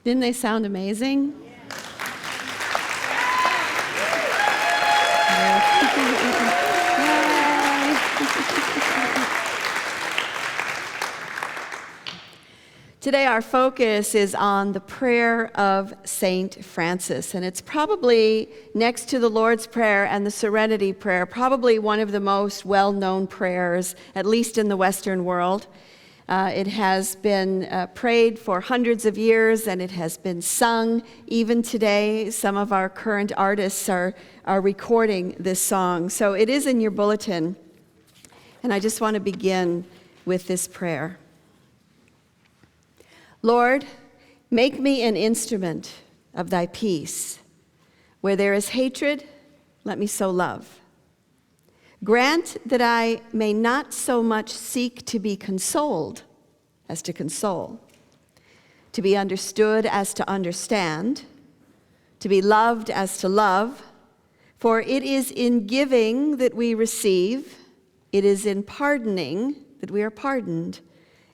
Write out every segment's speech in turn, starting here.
Didn't they sound amazing? Today our focus is on the prayer of Saint Francis, and it's probably, next to the Lord's Prayer and the Serenity Prayer, probably one of the most well-known prayers, at least in the Western world. It has been prayed for hundreds of years, and it has been sung even today. Some of our current artists are recording this song. So it is in your bulletin, and I just want to begin with this prayer. Lord, make me an instrument of thy peace. Where there is hatred, let me sow love. Grant that I may not so much seek to be consoled as to console, to be understood as to understand, to be loved as to love. For it is in giving that we receive, it is in pardoning that we are pardoned,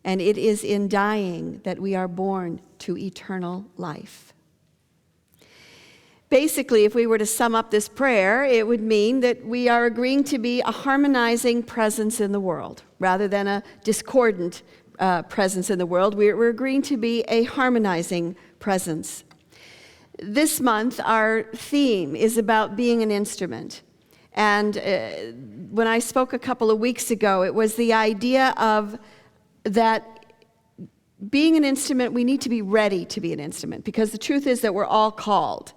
and it is in dying that we are born to eternal life. Basically, if we were to sum up this prayer, it would mean that we are agreeing to be a harmonizing presence in the world, rather than a discordant presence in the world. We're agreeing to be a harmonizing presence. This month, our theme is about being an instrument. And when I spoke a couple of weeks ago, it was the idea of that being an instrument, we need to be ready to be an instrument, because the truth is that we're all called.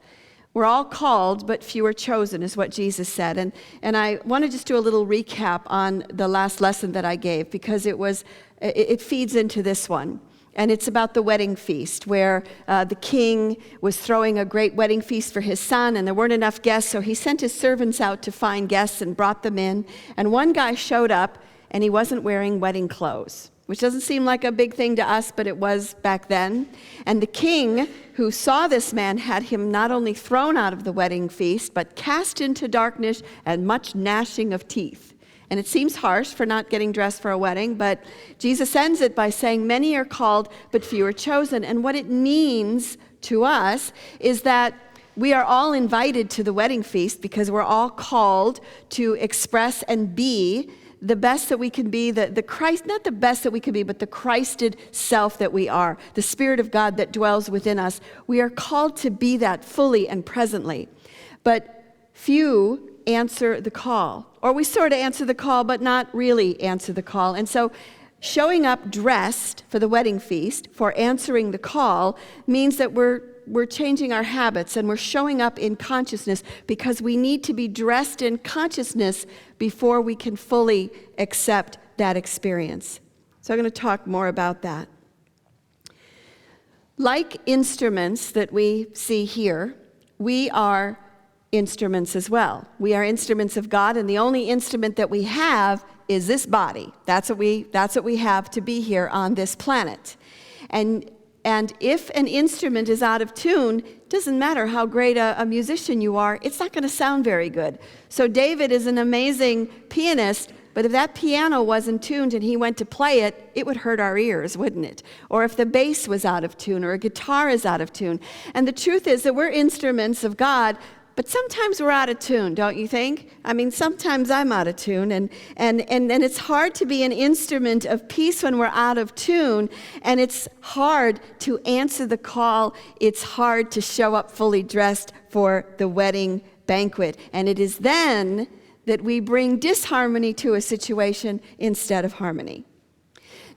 We're all called, but few are chosen, is what Jesus said. And I want to just do a little recap on the last lesson that I gave, because it feeds into this one. And it's about the wedding feast, where the king was throwing a great wedding feast for his son, and there weren't enough guests, so he sent his servants out to find guests and brought them in. And one guy showed up, and he wasn't wearing wedding clothes, which doesn't seem like a big thing to us, but it was back then. And the king, who saw this man, had him not only thrown out of the wedding feast, but cast into darkness and much gnashing of teeth. And it seems harsh for not getting dressed for a wedding, but Jesus ends it by saying, many are called, but few are chosen. And what it means to us is that we are all invited to the wedding feast, because we're all called to express and be the best that we can be, the Christ, not the best that we can be, but the Christed self that we are, the Spirit of God that dwells within us. We are called to be that fully and presently. But few answer the call, or we sort of answer the call, but not really answer the call. And so showing up dressed for the wedding feast, for answering the call, means that we're changing our habits, and we're showing up in consciousness, because we need to be dressed in consciousness before we can fully accept that experience. So I'm going to talk more about that. Like instruments that we see here, we are instruments as well. We are instruments of God, and the only instrument that we have is this body. That's what we have to be here on this planet. And if an instrument is out of tune, it doesn't matter how great a musician you are, it's not going to sound very good. So David is an amazing pianist, but if that piano wasn't tuned and he went to play it, it would hurt our ears, wouldn't it? Or if the bass was out of tune, or a guitar is out of tune. And the truth is that we're instruments of God, but sometimes we're out of tune, don't you think? I mean, sometimes I'm out of tune, and it's hard to be an instrument of peace when we're out of tune, and it's hard to answer the call. It's hard to show up fully dressed for the wedding banquet. And it is then that we bring disharmony to a situation instead of harmony.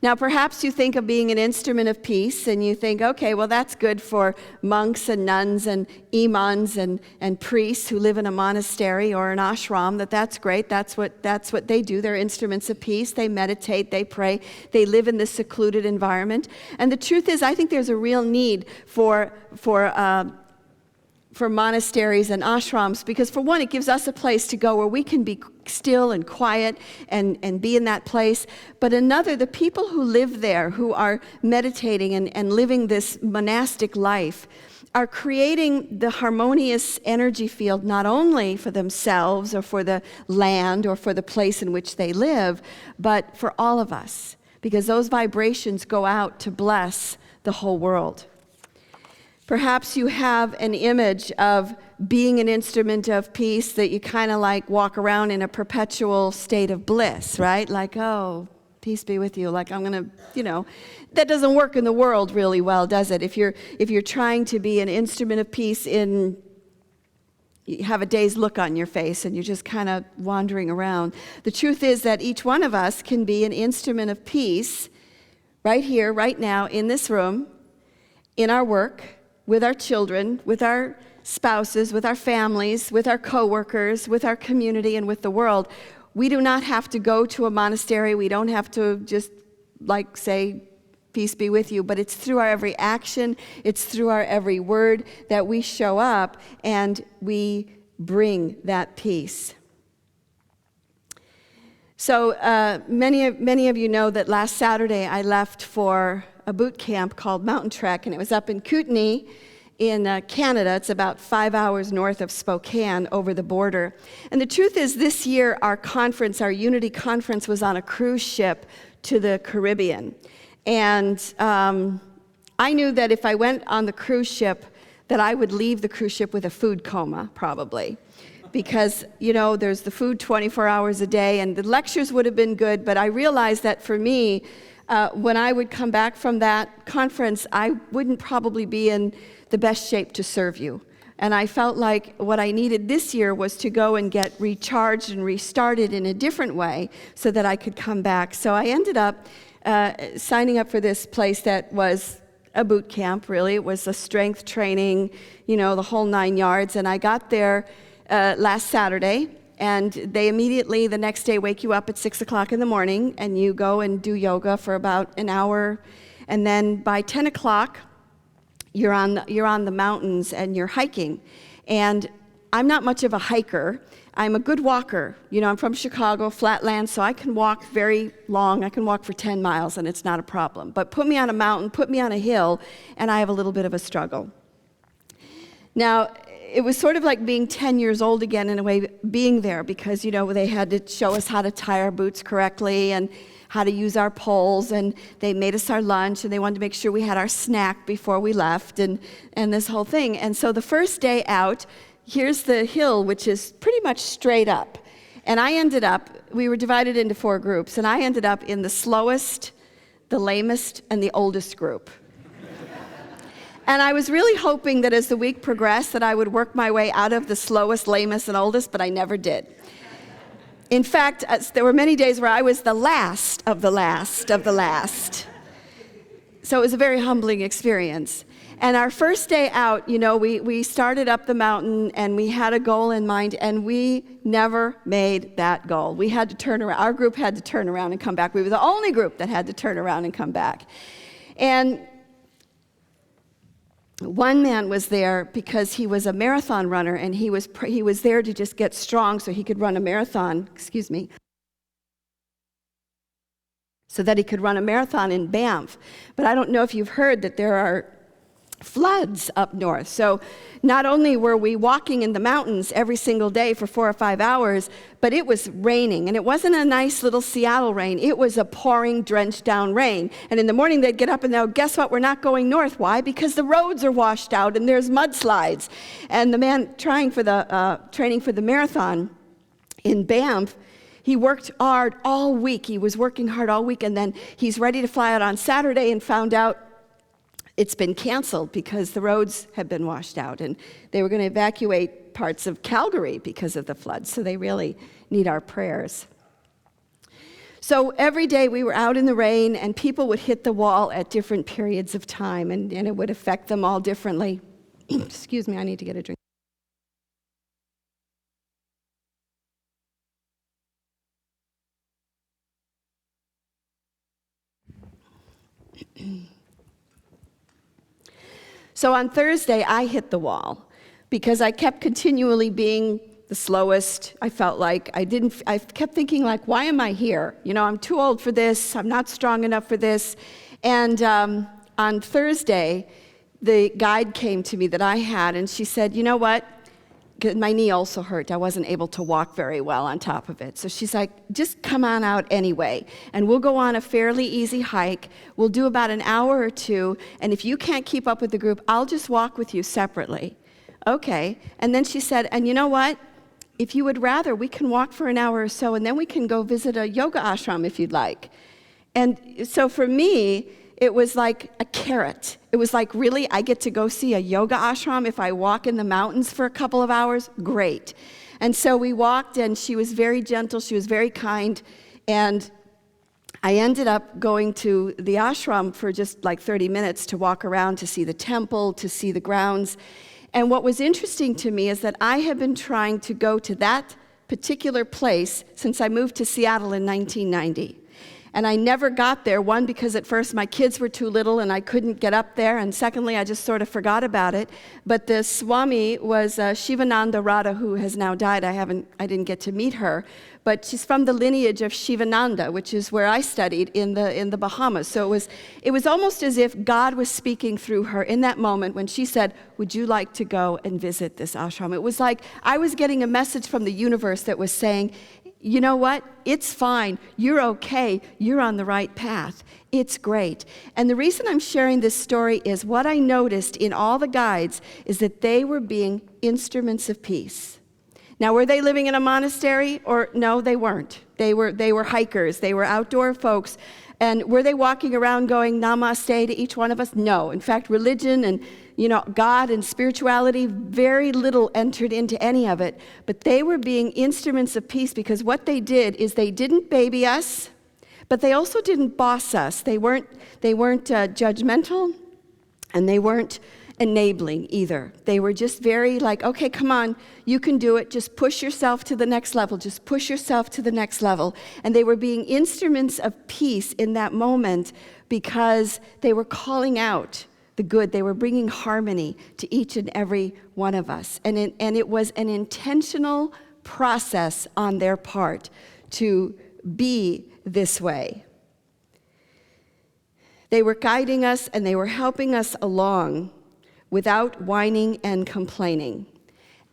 Now, perhaps you think of being an instrument of peace, and you think, okay, well, that's good for monks and nuns and imams and priests who live in a monastery or an ashram, that's great. That's what they do. They're instruments of peace. They meditate, they pray, they live in this secluded environment. And the truth is, I think there's a real need for monasteries and ashrams, because for one, it gives us a place to go where we can be still and quiet and be in that place. But another, the people who live there, who are meditating and living this monastic life, are creating the harmonious energy field not only for themselves or for the land or for the place in which they live, but for all of us, because those vibrations go out to bless the whole world. Perhaps you have an image of being an instrument of peace that you kind of like walk around in a perpetual state of bliss, right? Like, oh, peace be with you. Like, I'm going to, that doesn't work in the world really well, does it? If you're trying to be an instrument of peace you have a dazed look on your face and you're just kind of wandering around. The truth is that each one of us can be an instrument of peace right here, right now, in this room, in our work, with our children, with our spouses, with our families, with our coworkers, with our community, and with the world. We do not have to go to a monastery. We don't have to just say, peace be with you, but it's through our every action, it's through our every word that we show up and we bring that peace. So many of you know that last Saturday I left for a boot camp called Mountain Trek, and it was up in Kootenay in Canada. It's about 5 hours north of Spokane over the border. And the truth is, this year our Unity Conference, was on a cruise ship to the Caribbean. And I knew that if I went on the cruise ship, that I would leave the cruise ship with a food coma, probably. Because, there's the food 24 hours a day, and the lectures would have been good, but I realized that for me, when I would come back from that conference, I wouldn't probably be in the best shape to serve you. And I felt like what I needed this year was to go and get recharged and restarted in a different way so that I could come back. So I ended up signing up for this place that was a boot camp, really. It was a strength training, the whole 9 yards. And I got there last Saturday, and they immediately, the next day, wake you up at 6 o'clock in the morning, and you go and do yoga for about an hour. And then by 10 o'clock, you're on the mountains and you're hiking. And I'm not much of a hiker. I'm a good walker. I'm from Chicago, flatland, so I can walk very long. I can walk for 10 miles, and it's not a problem. But put me on a mountain, put me on a hill, and I have a little bit of a struggle. Now, it was sort of like being 10 years old again in a way, being there, because, they had to show us how to tie our boots correctly and how to use our poles, and they made us our lunch, and they wanted to make sure we had our snack before we left, and this whole thing. And so the first day out, here's the hill, which is pretty much straight up. And we were divided into 4 groups, and I ended up in the slowest, the lamest, and the oldest group. And I was really hoping that as the week progressed that I would work my way out of the slowest, lamest, and oldest, but I never did. In fact, there were many days where I was the last of the last of the last. So it was a very humbling experience. And our first day out, we started up the mountain, and we had a goal in mind, and we never made that goal. We had to turn around. Our group had to turn around and come back. We were the only group that had to turn around and come back. And one man was there because he was a marathon runner, and he was there to just get strong so he could run a marathon, so that he could run a marathon in Banff. But I don't know if you've heard that there are floods up north. So not only were we walking in the mountains every single day for 4 or 5 hours, but it was raining. And it wasn't a nice little Seattle rain. It was a pouring, drenched down rain. And in the morning they'd get up and they'll, guess what, we're not going north. Why? Because the roads are washed out and there's mudslides. And the man training for the marathon in Banff, he worked hard all week. He was working hard all week, and then he's ready to fly out on Saturday and found out it's been canceled because the roads have been washed out, and they were going to evacuate parts of Calgary because of the floods, so they really need our prayers. So every day we were out in the rain, and people would hit the wall at different periods of time, and it would affect them all differently. Excuse me, I need to get a drink. So on Thursday, I hit the wall because I kept continually being the slowest. I felt like I kept thinking, like, why am I here? I'm too old for this. I'm not strong enough for this. And on Thursday, the guide came to me that I had, and she said, you know what? my knee also hurt. I wasn't able to walk very well on top of it. So she's like, just come on out anyway, and we'll go on a fairly easy hike. We'll do about an hour or two, and if you can't keep up with the group, I'll just walk with you separately. Okay. And then she said, and you know what? If you would rather, we can walk for an hour or so, and then we can go visit a yoga ashram if you'd like. And so for me, it was like a carrot. It was like, really, I get to go see a yoga ashram if I walk in the mountains for a couple of hours? Great. And so we walked, and she was very gentle, she was very kind, and I ended up going to the ashram for just like 30 minutes to walk around, to see the temple, to see the grounds. And what was interesting to me is that I have been trying to go to that particular place since I moved to Seattle in 1990. And I never got there, one, because at first my kids were too little and I couldn't get up there, and secondly, I just sort of forgot about it. But the Swami was Shivananda Radha, who has now died. I didn't get to meet her, but she's from the lineage of Shivananda, which is where I studied in the Bahamas. So it was almost as if God was speaking through her in that moment when she said, would you like to go and visit this ashram? It was like I was getting a message from the universe that was saying, you know what? It's fine. You're okay. You're on the right path. It's great. And the reason I'm sharing this story is what I noticed in all the guides is that they were being instruments of peace. Now, were they living in a monastery? Or no, they weren't. They were hikers. They were outdoor folks. And were they walking around going namaste to each one of us? No. In fact, religion and God and spirituality, very little entered into any of it. But they were being instruments of peace because what they did is they didn't baby us, but they also didn't boss us. They weren't judgmental, and they weren't enabling either. They were just very like, okay, come on, you can do it. Just push yourself to the next level. Just push yourself to the next level. And they were being instruments of peace in that moment because they were calling out the good. They were bringing harmony to each and every one of us. And it was an intentional process on their part to be this way. They were guiding us and they were helping us along without whining and complaining.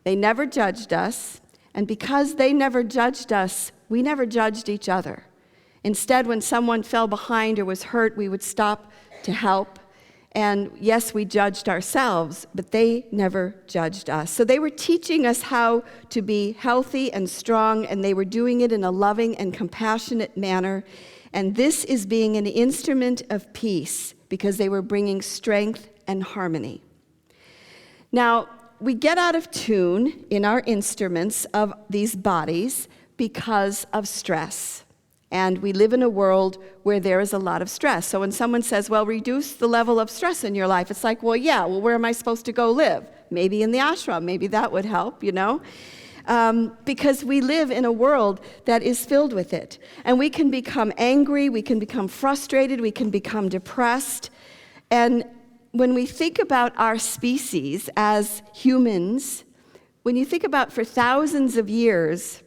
They never judged us, and because they never judged us, we never judged each other. Instead, when someone fell behind or was hurt, we would stop to help. And yes, we judged ourselves, but they never judged us. So they were teaching us how to be healthy and strong, and they were doing it in a loving and compassionate manner. And this is being an instrument of peace because they were bringing strength and harmony. Now, we get out of tune in our instruments of these bodies because of stress. And we live in a world where there is a lot of stress. So when someone says, well, reduce the level of stress in your life, it's like, well, yeah, where am I supposed to go live? Maybe in the ashram. Maybe that would help, because we live in a world that is filled with it. And we can become angry, we can become frustrated, we can become depressed. And when we think about our species as humans, when you think about for thousands of years,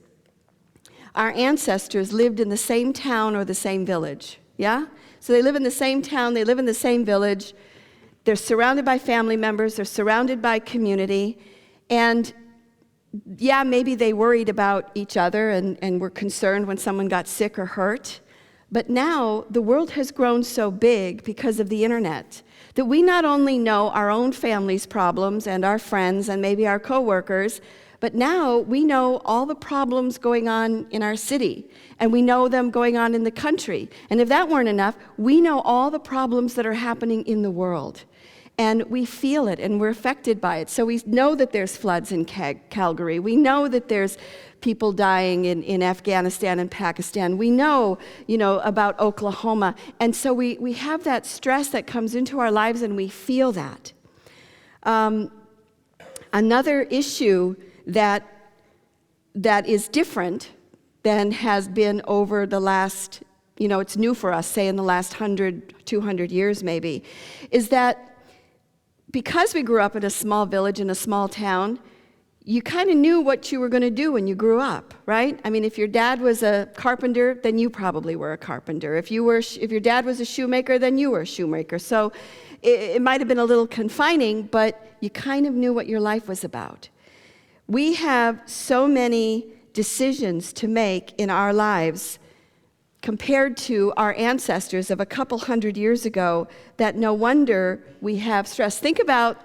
our ancestors lived in the same town or the same village, yeah? So they live in the same town, they live in the same village, they're surrounded by family members, they're surrounded by community, and yeah, maybe they worried about each other and were concerned when someone got sick or hurt, but now the world has grown so big because of the internet that we not only know our own family's problems and our friends and maybe our coworkers, but now we know all the problems going on in our city, and we know them going on in the country. And if that weren't enough, we know all the problems that are happening in the world. And we feel it, and we're affected by it. So we know that there's floods in Calgary. We know that there's people dying in Afghanistan and Pakistan. We know, about Oklahoma. And so we have that stress that comes into our lives, and we feel that. Another issue that is different than has been over the last, it's new for us, say in the last 100, 200 years maybe, is that because we grew up in a small village in a small town, you kind of knew what you were going to do when you grew up, right? I mean, if your dad was a carpenter, then you probably were a carpenter. If your dad was a shoemaker, then you were a shoemaker. So it might have been a little confining, but you kind of knew what your life was about. We have so many decisions to make in our lives compared to our ancestors of a couple hundred years ago that no wonder we have stress. Think about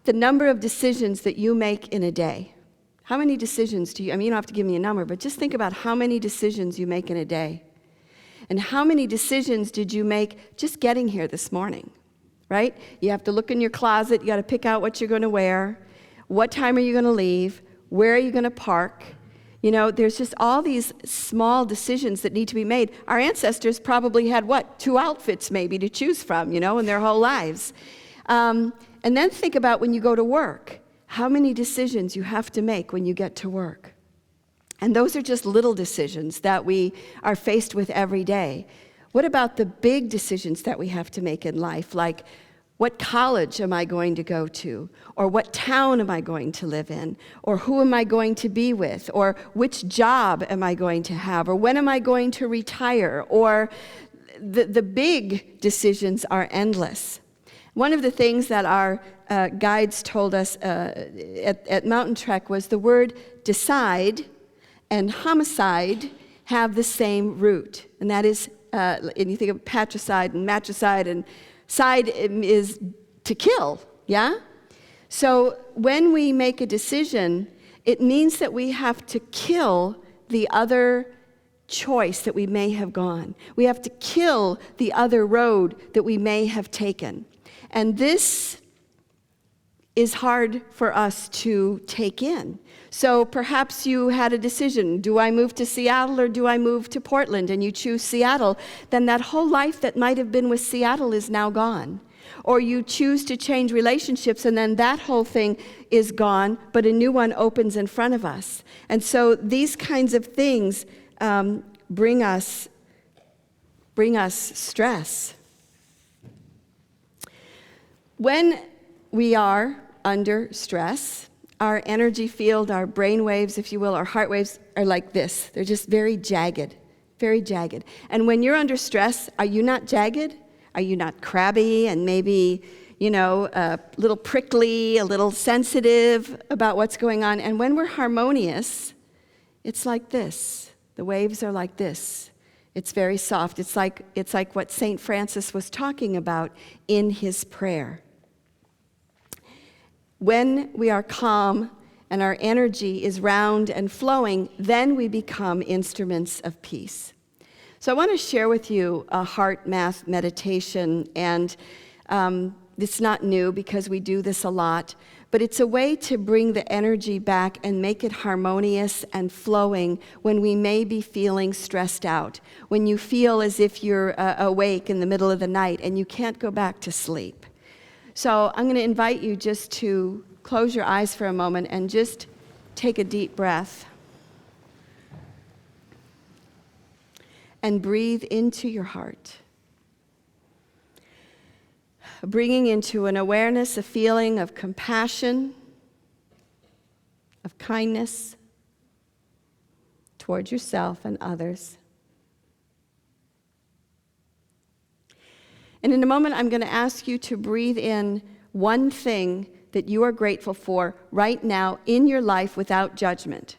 the number of decisions that you make in a day. How many decisions do you, you don't have to give me a number, but just think about how many decisions you make in a day. And how many decisions did you make just getting here this morning, right? You have to look in your closet, you got to pick out what you're going to wear, what time are you going to leave, where are you going to park? You know, there's just all these small decisions that need to be made. Our ancestors probably had, 2 outfits maybe to choose from, in their whole lives. And then think about when you go to work, how many decisions you have to make when you get to work. And those are just little decisions that we are faced with every day. What about the big decisions that we have to make in life, like what college am I going to go to? Or what town am I going to live in? Or who am I going to be with? Or which job am I going to have? Or when am I going to retire? Or the big decisions are endless. One of the things that our guides told us at Mountain Trek was the word decide and homicide have the same root. And that is, and you think of patricide and matricide, and side is to kill, yeah? So when we make a decision, it means that we have to kill the other choice that we may have gone. We have to kill the other road that we may have taken. And this is hard for us to take in. So perhaps you had a decision, do I move to Seattle or do I move to Portland? And you choose Seattle, then that whole life that might have been with Seattle is now gone. Or you choose to change relationships and then that whole thing is gone, but a new one opens in front of us. And so these kinds of things bring us stress. When we are under stress, our energy field, our brain waves, if you will, our heart waves are like this. They're just very jagged, very jagged. And when you're under stress, are you not jagged? Are you not crabby and maybe, a little prickly, a little sensitive about what's going on? And when we're harmonious, it's like this. The waves are like this. It's very soft. It's like what St. Francis was talking about in his prayer. When we are calm and our energy is round and flowing, then we become instruments of peace. So I want to share with you a heart math meditation, and it's not new because we do this a lot, but it's a way to bring the energy back and make it harmonious and flowing when we may be feeling stressed out, when you feel as if you're awake in the middle of the night and you can't go back to sleep. So I'm going to invite you just to close your eyes for a moment and just take a deep breath. And breathe into your heart. Bringing into an awareness, a feeling of compassion, of kindness towards yourself and others. And in a moment, I'm going to ask you to breathe in one thing that you are grateful for right now in your life without judgment.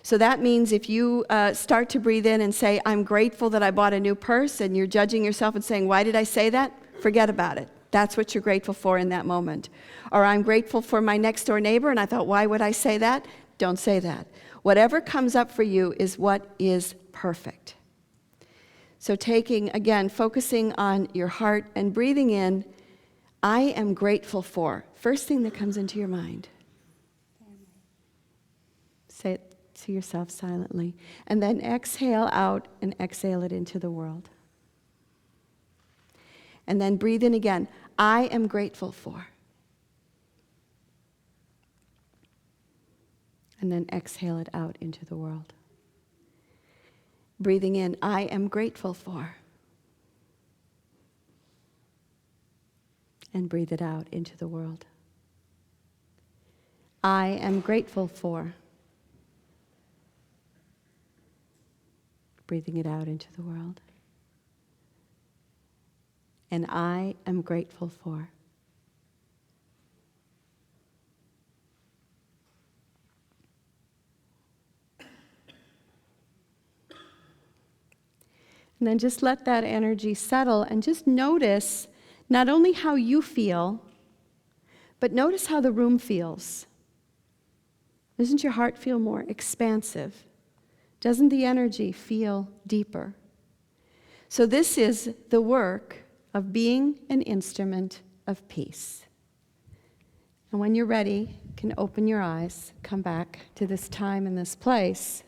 So that means if you start to breathe in and say, I'm grateful that I bought a new purse, and you're judging yourself and saying, why did I say that? Forget about it. That's what you're grateful for in that moment. Or I'm grateful for my next door neighbor, and I thought, why would I say that? Don't say that. Whatever comes up for you is what is perfect. So focusing on your heart and breathing in, I am grateful for. First thing that comes into your mind. Say it to yourself silently. And then exhale out and exhale it into the world. And then breathe in again. I am grateful for. And then exhale it out into the world. Breathing in, I am grateful for. And breathe it out into the world. I am grateful for. Breathing it out into the world. And I am grateful for. And then just let that energy settle and just notice not only how you feel, but notice how the room feels. Doesn't your heart feel more expansive? Doesn't the energy feel deeper? So this is the work of being an instrument of peace. And when you're ready, you can open your eyes, come back to this time and this place.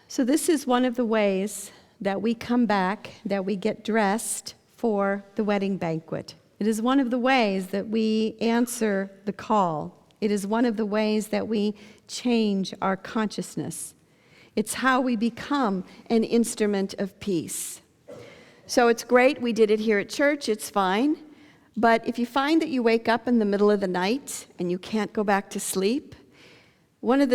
So this is one of the ways that we come back, that we get dressed for the wedding banquet. It is one of the ways that we answer the call. It is one of the ways that we change our consciousness. It's how we become an instrument of peace. So it's great, we did it here at church, it's fine. But if you find that you wake up in the middle of the night and you can't go back to sleep, one of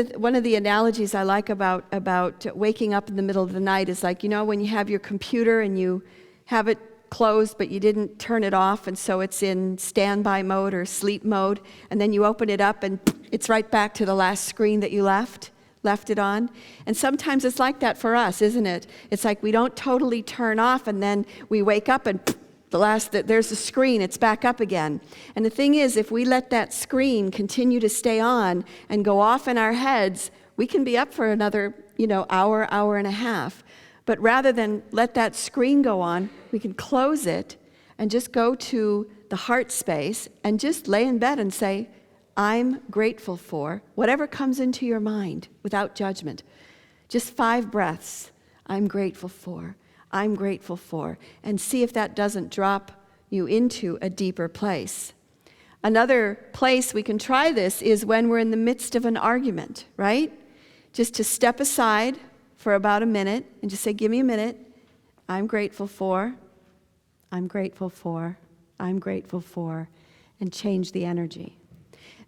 the analogies I like about waking up in the middle of the night is like, when you have your computer and you have it closed but you didn't turn it off, and so it's in standby mode or sleep mode, and then you open it up and it's right back to the last screen that you left it on. And sometimes it's like that for us, isn't it? It's like we don't totally turn off and then we wake up and there's the screen, it's back up again. And the thing is, if we let that screen continue to stay on and go off in our heads, we can be up for another, hour and a half. But rather than let that screen go on, we can close it and just go to the heart space and just lay in bed and say, I'm grateful for whatever comes into your mind without judgment. Just 5 breaths. I'm grateful for. I'm grateful for. And see if that doesn't drop you into a deeper place. Another place we can try this is when we're in the midst of an argument, right? Just to step aside for about a minute and just say, give me a minute. I'm grateful for. I'm grateful for. I'm grateful for. And change the energy.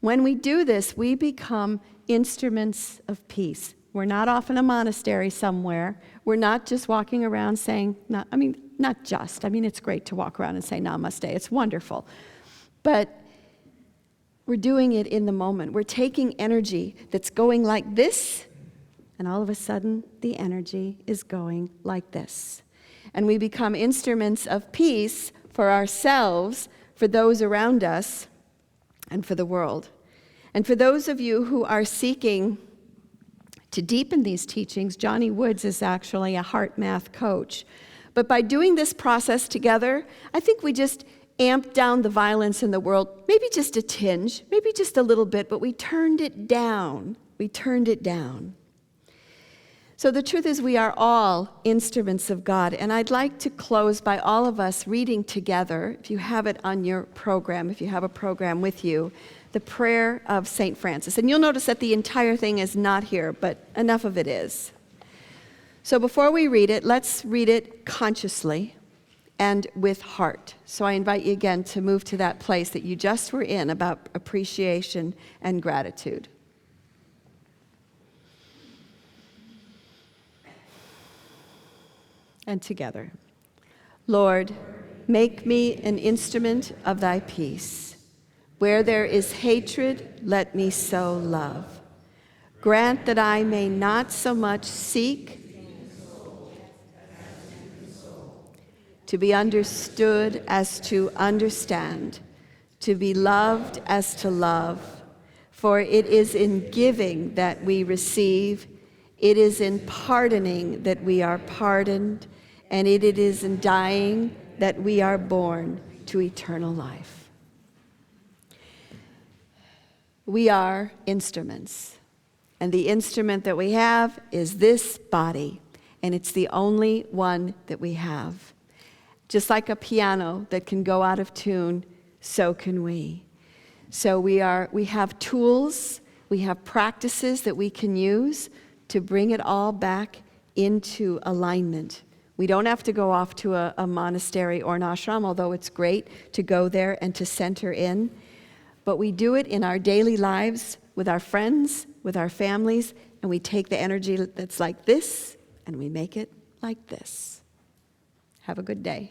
When we do this, we become instruments of peace. We're not off in a monastery somewhere. We're not just walking around saying, it's great to walk around and say namaste. It's wonderful. But we're doing it in the moment. We're taking energy that's going like this, and all of a sudden, the energy is going like this. And we become instruments of peace for ourselves, for those around us, and for the world. And for those of you who are seeking to deepen these teachings, Johnny Woods is actually a heart math coach. But by doing this process together, I think we just amped down the violence in the world, maybe just a tinge, maybe just a little bit, but we turned it down. We turned it down. So the truth is we are all instruments of God, and I'd like to close by all of us reading together, if you have it on your program, if you have a program with you, the prayer of St. Francis. And you'll notice that the entire thing is not here, but enough of it is. So before we read it, let's read it consciously and with heart. So I invite you again to move to that place that you just were in about appreciation and gratitude. And together. Lord, make me an instrument of thy peace. Where there is hatred, let me sow love. Grant that I may not so much seek to be understood as to understand, to be loved as to love. For it is in giving that we receive, it is in pardoning that we are pardoned, and it is in dying that we are born to eternal life. We are instruments, and the instrument that we have is this body, and it's the only one that we have. Just like a piano that can go out of tune, so can we. So we have tools, we have practices that we can use to bring it all back into alignment. We don't have to go off to a monastery or an ashram, although it's great to go there and to center in. But we do it in our daily lives with our friends, with our families, and we take the energy that's like this and we make it like this. Have a good day.